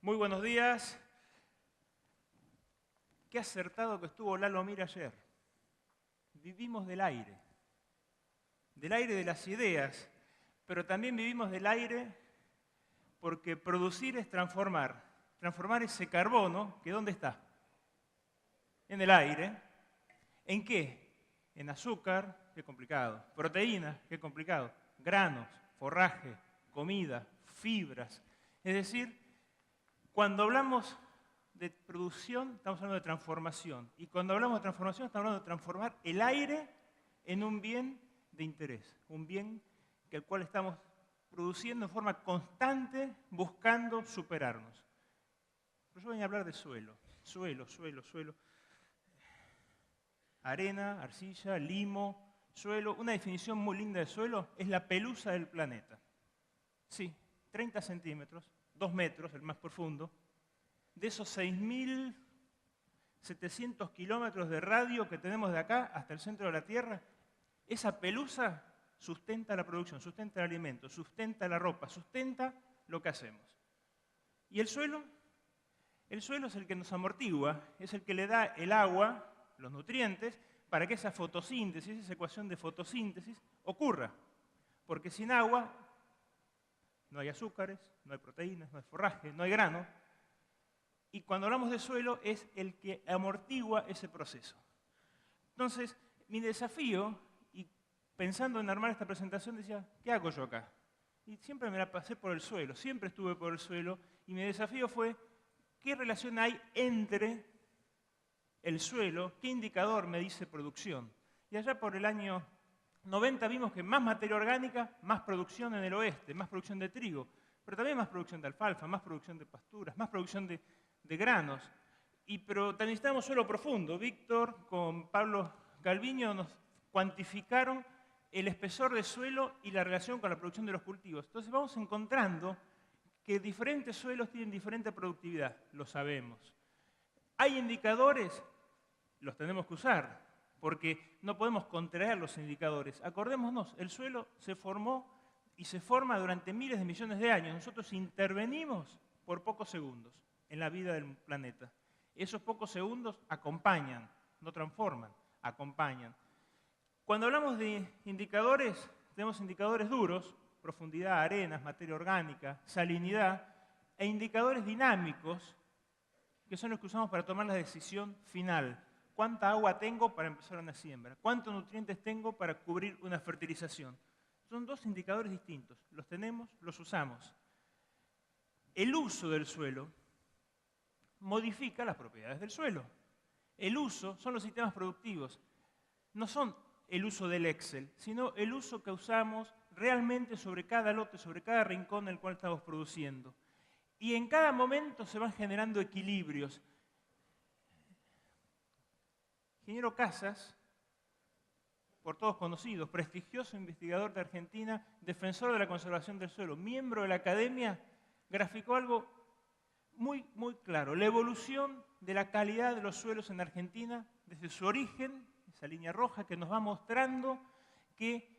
Muy buenos días. Qué acertado que estuvo Lalo Mir ayer. Vivimos del aire de las ideas, pero también vivimos del aire porque producir es transformar. Transformar ese carbono, que ¿dónde está? En el aire. ¿En qué? En azúcar, qué complicado. Proteínas, qué complicado. Granos, forraje, comida, fibras. Es decir, cuando hablamos de producción, estamos hablando de transformación. Y cuando hablamos de transformación, estamos hablando de transformar el aire en un bien de interés. Un bien que el cual estamos produciendo en forma constante, buscando superarnos. Pero yo venía a hablar de suelo. Suelo. Arena, arcilla, limo, suelo. Una definición muy linda de suelo es la pelusa del planeta. Sí, 30 centímetros, 2 metros, el más profundo. De esos 6.700 kilómetros de radio que tenemos de acá hasta el centro de la Tierra, esa pelusa sustenta la producción, sustenta el alimento, sustenta la ropa, sustenta lo que hacemos. ¿Y el suelo? El suelo es el que nos amortigua, es el que le da el agua, los nutrientes, para que esa fotosíntesis, esa ecuación de fotosíntesis, ocurra. Porque sin agua no hay azúcares, no hay proteínas, no hay forraje, no hay grano. Y cuando hablamos de suelo es el que amortigua ese proceso. Entonces, mi desafío, y pensando en armar esta presentación, decía, ¿qué hago yo acá? Y siempre me la pasé por el suelo, siempre estuve por el suelo, y mi desafío fue, ¿qué relación hay entre el suelo? ¿Qué indicador me dice producción? Y allá por el año 90 vimos que más materia orgánica, más producción en el oeste, más producción de trigo, pero también más producción de alfalfa, más producción de pasturas, más producción de granos. Pero necesitamos suelo profundo. Víctor con Pablo Calviño nos cuantificaron el espesor de suelo y la relación con la producción de los cultivos. Entonces vamos encontrando que diferentes suelos tienen diferente productividad, lo sabemos. ¿Hay indicadores? Los tenemos que usar, porque no podemos contraer los indicadores. Acordémonos, el suelo se formó y se forma durante miles de millones de años. Nosotros intervenimos por pocos segundos en la vida del planeta. Esos pocos segundos acompañan, no transforman, acompañan. Cuando hablamos de indicadores, tenemos indicadores duros, profundidad, arenas, materia orgánica, salinidad, e indicadores dinámicos, que son los que usamos para tomar la decisión final. ¿Cuánta agua tengo para empezar una siembra? ¿Cuántos nutrientes tengo para cubrir una fertilización? Son dos indicadores distintos. Los tenemos, los usamos. El uso del suelo modifica las propiedades del suelo. El uso son los sistemas productivos. No son el uso del Excel, sino el uso que usamos realmente sobre cada lote, sobre cada rincón en el cual estamos produciendo. Y en cada momento se van generando equilibrios. Ingeniero Casas, por todos conocidos, prestigioso investigador de Argentina, defensor de la conservación del suelo, miembro de la academia, graficó algo muy claro. La evolución de la calidad de los suelos en Argentina desde su origen, esa línea roja que nos va mostrando que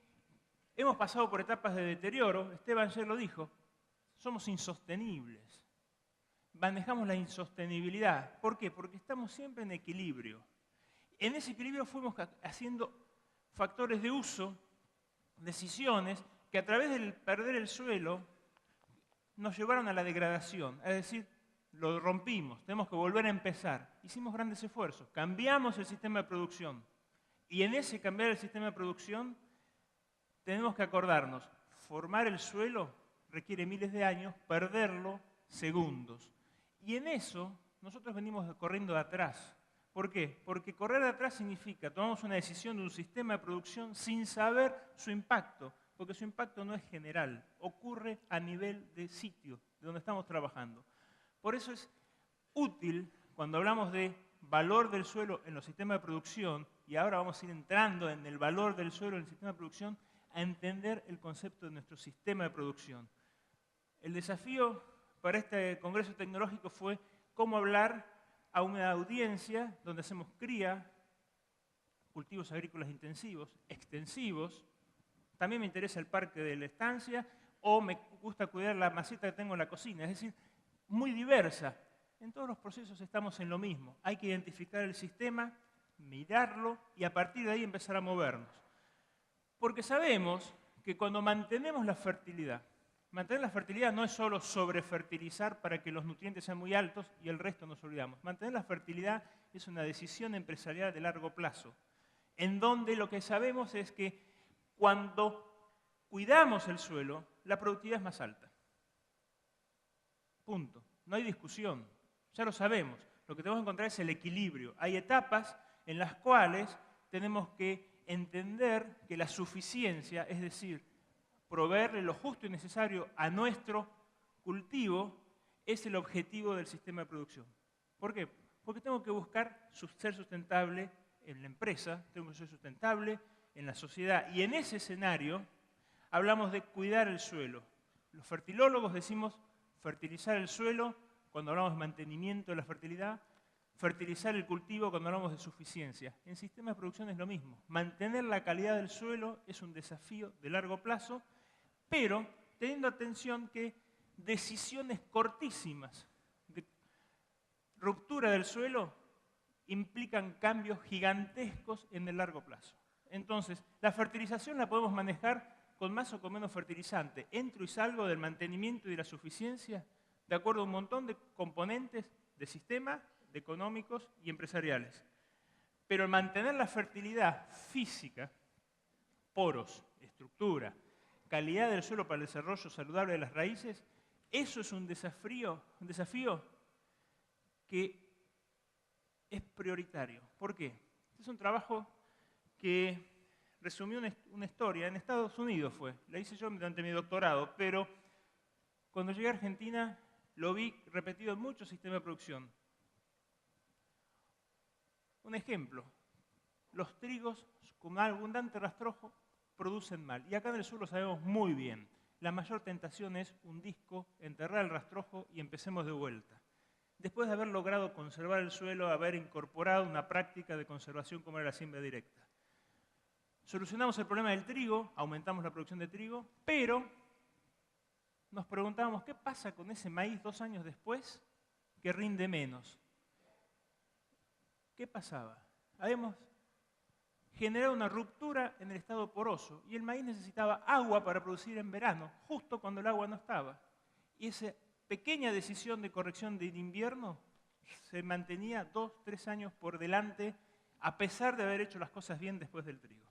hemos pasado por etapas de deterioro. Esteban ayer lo dijo, somos insostenibles. Manejamos la insostenibilidad. ¿Por qué? Porque estamos siempre en equilibrio. En ese equilibrio fuimos haciendo factores de uso, decisiones, que a través del perder el suelo nos llevaron a la degradación. Es decir, lo rompimos, tenemos que volver a empezar. Hicimos grandes esfuerzos, cambiamos el sistema de producción. Y en ese cambiar el sistema de producción tenemos que acordarnos, formar el suelo requiere miles de años, perderlo segundos. Y en eso nosotros venimos corriendo de atrás. ¿Por qué? Porque correr de atrás significa tomamos una decisión de un sistema de producción sin saber su impacto, porque su impacto no es general, ocurre a nivel de sitio, de donde estamos trabajando. Por eso es útil, cuando hablamos de valor del suelo en los sistemas de producción, y ahora vamos a ir entrando en el valor del suelo en el sistema de producción, a entender el concepto de nuestro sistema de producción. El desafío para este congreso tecnológico fue cómo hablar a una audiencia donde hacemos cría, cultivos agrícolas intensivos, extensivos. También me interesa el parque de la estancia o me gusta cuidar la maceta que tengo en la cocina. Es decir, muy diversa. En todos los procesos estamos en lo mismo. Hay que identificar el sistema, mirarlo y a partir de ahí empezar a movernos. Porque sabemos que cuando mantenemos la fertilidad no es solo sobrefertilizar para que los nutrientes sean muy altos y el resto nos olvidamos. Mantener la fertilidad es una decisión empresarial de largo plazo, en donde lo que sabemos es que cuando cuidamos el suelo, la productividad es más alta. Punto. No hay discusión. Ya lo sabemos. Lo que tenemos que encontrar es el equilibrio. Hay etapas en las cuales tenemos que entender que la suficiencia, es decir, proveerle lo justo y necesario a nuestro cultivo, es el objetivo del sistema de producción. ¿Por qué? Porque tengo que buscar ser sustentable en la empresa, tengo que ser sustentable en la sociedad. Y en ese escenario hablamos de cuidar el suelo. Los fertilólogos decimos fertilizar el suelo cuando hablamos de mantenimiento de la fertilidad, fertilizar el cultivo cuando hablamos de suficiencia. En sistemas de producción es lo mismo. Mantener la calidad del suelo es un desafío de largo plazo, pero teniendo atención que decisiones cortísimas de ruptura del suelo implican cambios gigantescos en el largo plazo. Entonces, la fertilización la podemos manejar con más o con menos fertilizante. Entro y salgo del mantenimiento y de la suficiencia de acuerdo a un montón de componentes de sistema, de económicos y empresariales. Pero el mantener la fertilidad física, poros, estructura, calidad del suelo para el desarrollo saludable de las raíces, eso es un desafío que es prioritario. ¿Por qué? Este es un trabajo que resumió una historia, en Estados Unidos fue, la hice yo durante mi doctorado, pero cuando llegué a Argentina lo vi repetido en muchos sistemas de producción. Un ejemplo, los trigos con abundante rastrojo producen mal. Y acá en el sur lo sabemos muy bien. La mayor tentación es un disco, enterrar el rastrojo y empecemos de vuelta. Después de haber logrado conservar el suelo, haber incorporado una práctica de conservación como era la siembra directa. Solucionamos el problema del trigo, aumentamos la producción de trigo, pero nos preguntábamos qué pasa con ese maíz 2 años después que rinde menos. ¿Qué pasaba? Habíamos generado una ruptura en el estado poroso y el maíz necesitaba agua para producir en verano, justo cuando el agua no estaba. Y esa pequeña decisión de corrección del invierno se mantenía 2, 3 años por delante, a pesar de haber hecho las cosas bien después del trigo.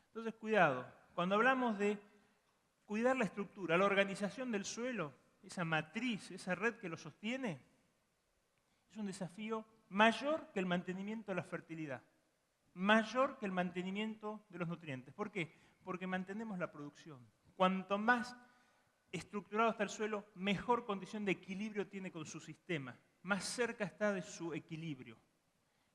Entonces, cuidado, cuando hablamos de cuidar la estructura, la organización del suelo, esa matriz, esa red que lo sostiene, es un desafío mayor que el mantenimiento de la fertilidad, mayor que el mantenimiento de los nutrientes. ¿Por qué? Porque mantenemos la producción. Cuanto más estructurado está el suelo, mejor condición de equilibrio tiene con su sistema, más cerca está de su equilibrio.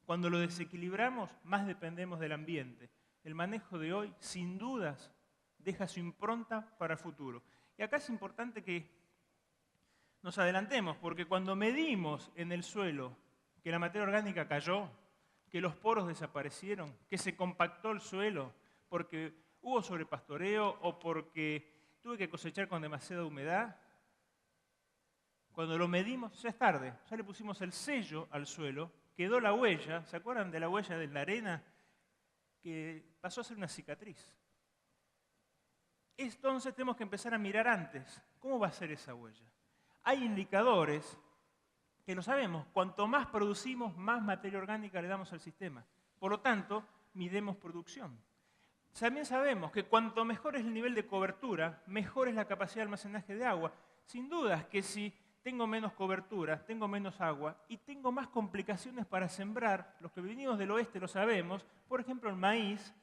Cuando lo desequilibramos, más dependemos del ambiente. El manejo de hoy, sin dudas, deja su impronta para el futuro. Y acá es importante que nos adelantemos, porque cuando medimos en el suelo que la materia orgánica cayó, que los poros desaparecieron, que se compactó el suelo, porque hubo sobrepastoreo o porque tuve que cosechar con demasiada humedad, cuando lo medimos ya es tarde, ya le pusimos el sello al suelo, quedó la huella, ¿se acuerdan de la huella de la arena? Que pasó a ser una cicatriz. Entonces tenemos que empezar a mirar antes, ¿cómo va a ser esa huella? Hay indicadores que lo sabemos, cuanto más producimos, más materia orgánica le damos al sistema. Por lo tanto, midemos producción. También sabemos que cuanto mejor es el nivel de cobertura, mejor es la capacidad de almacenaje de agua. Sin dudas que si tengo menos cobertura, tengo menos agua y tengo más complicaciones para sembrar, los que venimos del oeste lo sabemos, por ejemplo el maíz,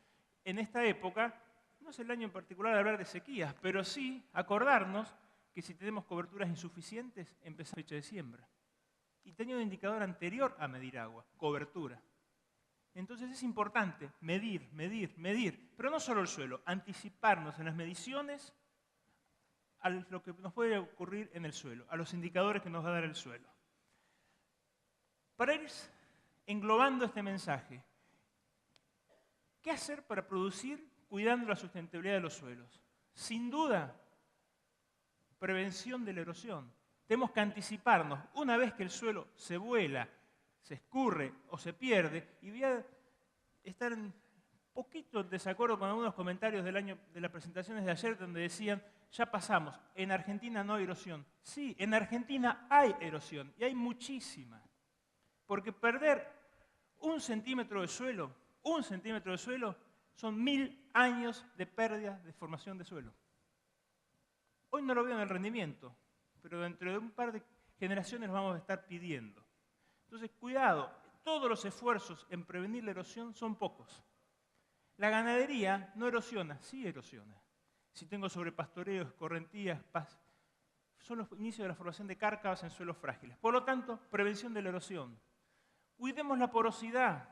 en esta época, no es el año en particular de hablar de sequías, pero sí acordarnos que si tenemos coberturas insuficientes, empieza la fecha de siembra. Y tenía un indicador anterior a medir agua, cobertura. Entonces es importante medir, pero no solo el suelo, anticiparnos en las mediciones a lo que nos puede ocurrir en el suelo, a los indicadores que nos va a dar el suelo. Para ir englobando este mensaje, ¿qué hacer para producir cuidando la sustentabilidad de los suelos? Sin duda, prevención de la erosión. Tenemos que anticiparnos. Una vez que el suelo se vuela, se escurre o se pierde, y voy a estar un poquito en desacuerdo con algunos comentarios de las presentaciones de ayer donde decían, ya pasamos, en Argentina no hay erosión. Sí, en Argentina hay erosión y hay muchísima. Porque perder 1 centímetro de suelo, son 1000 años de pérdida de formación de suelo. Hoy no lo veo en el rendimiento, pero dentro de un par de generaciones lo vamos a estar pidiendo. Entonces, cuidado, todos los esfuerzos en prevenir la erosión son pocos. La ganadería no erosiona, sí erosiona. Si tengo sobrepastoreos, escorrentías, son los inicios de la formación de cárcavas en suelos frágiles. Por lo tanto, prevención de la erosión. Cuidemos la porosidad.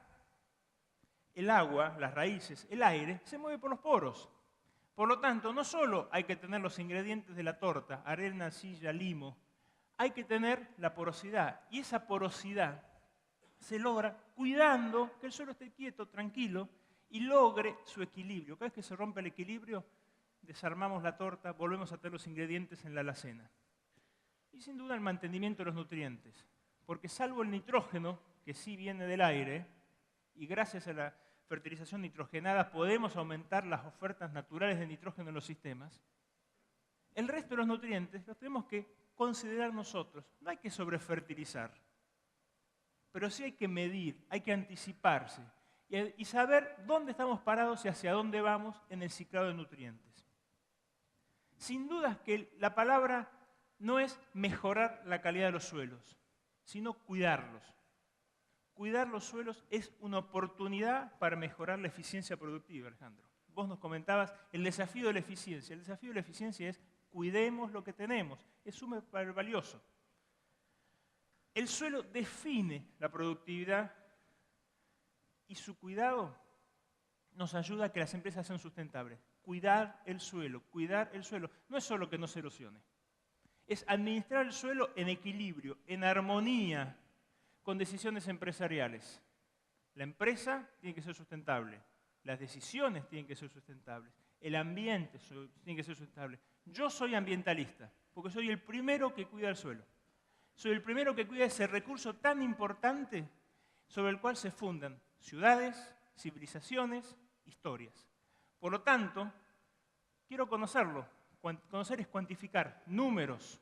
El agua, las raíces, el aire, se mueve por los poros. Por lo tanto, no solo hay que tener los ingredientes de la torta, arena, arcilla, limo, hay que tener la porosidad. Y esa porosidad se logra cuidando que el suelo esté quieto, tranquilo, y logre su equilibrio. Cada vez que se rompe el equilibrio, desarmamos la torta, volvemos a tener los ingredientes en la alacena. Y sin duda el mantenimiento de los nutrientes. Porque salvo el nitrógeno, que sí viene del aire, y gracias a la fertilización nitrogenada podemos aumentar las ofertas naturales de nitrógeno en los sistemas, el resto de los nutrientes los tenemos que considerar nosotros. No hay que sobrefertilizar, pero sí hay que medir, hay que anticiparse y saber dónde estamos parados y hacia dónde vamos en el ciclado de nutrientes. Sin duda que la palabra no es mejorar la calidad de los suelos, sino cuidarlos. Cuidar los suelos es una oportunidad para mejorar la eficiencia productiva, Alejandro. Vos nos comentabas el desafío de la eficiencia. El desafío de la eficiencia es cuidemos lo que tenemos. Es súper valioso. El suelo define la productividad y su cuidado nos ayuda a que las empresas sean sustentables. Cuidar el suelo. No es solo que no se erosione. Es administrar el suelo en equilibrio, en armonía con decisiones empresariales. La empresa tiene que ser sustentable, las decisiones tienen que ser sustentables, el ambiente tiene que ser sustentable. Yo soy ambientalista, porque soy el primero que cuida el suelo. Soy el primero que cuida ese recurso tan importante sobre el cual se fundan ciudades, civilizaciones, historias. Por lo tanto, quiero conocerlo. Conocer es cuantificar números.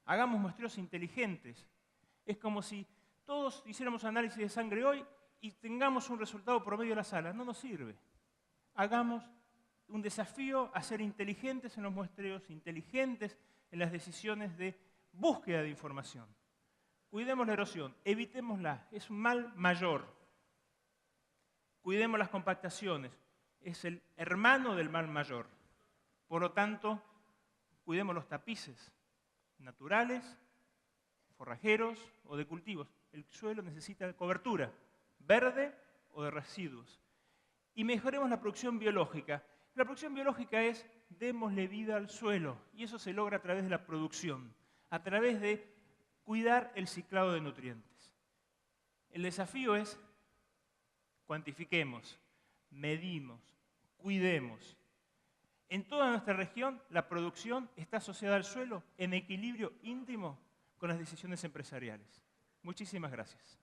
Hagamos muestreos inteligentes. Es como si todos hiciéramos análisis de sangre hoy y tengamos un resultado promedio de la sala. No nos sirve. Hagamos un desafío a ser inteligentes en los muestreos, inteligentes en las decisiones de búsqueda de información. Cuidemos la erosión, evitémosla, es un mal mayor. Cuidemos las compactaciones, es el hermano del mal mayor. Por lo tanto, cuidemos los tapices naturales, forrajeros o de cultivos. El suelo necesita cobertura, verde o de residuos. Y mejoremos la producción biológica. La producción biológica es démosle vida al suelo y eso se logra a través de la producción, a través de cuidar el ciclado de nutrientes. El desafío es cuantifiquemos, medimos, cuidemos. En toda nuestra región, la producción está asociada al suelo en equilibrio íntimo con las decisiones empresariales. Muchísimas gracias.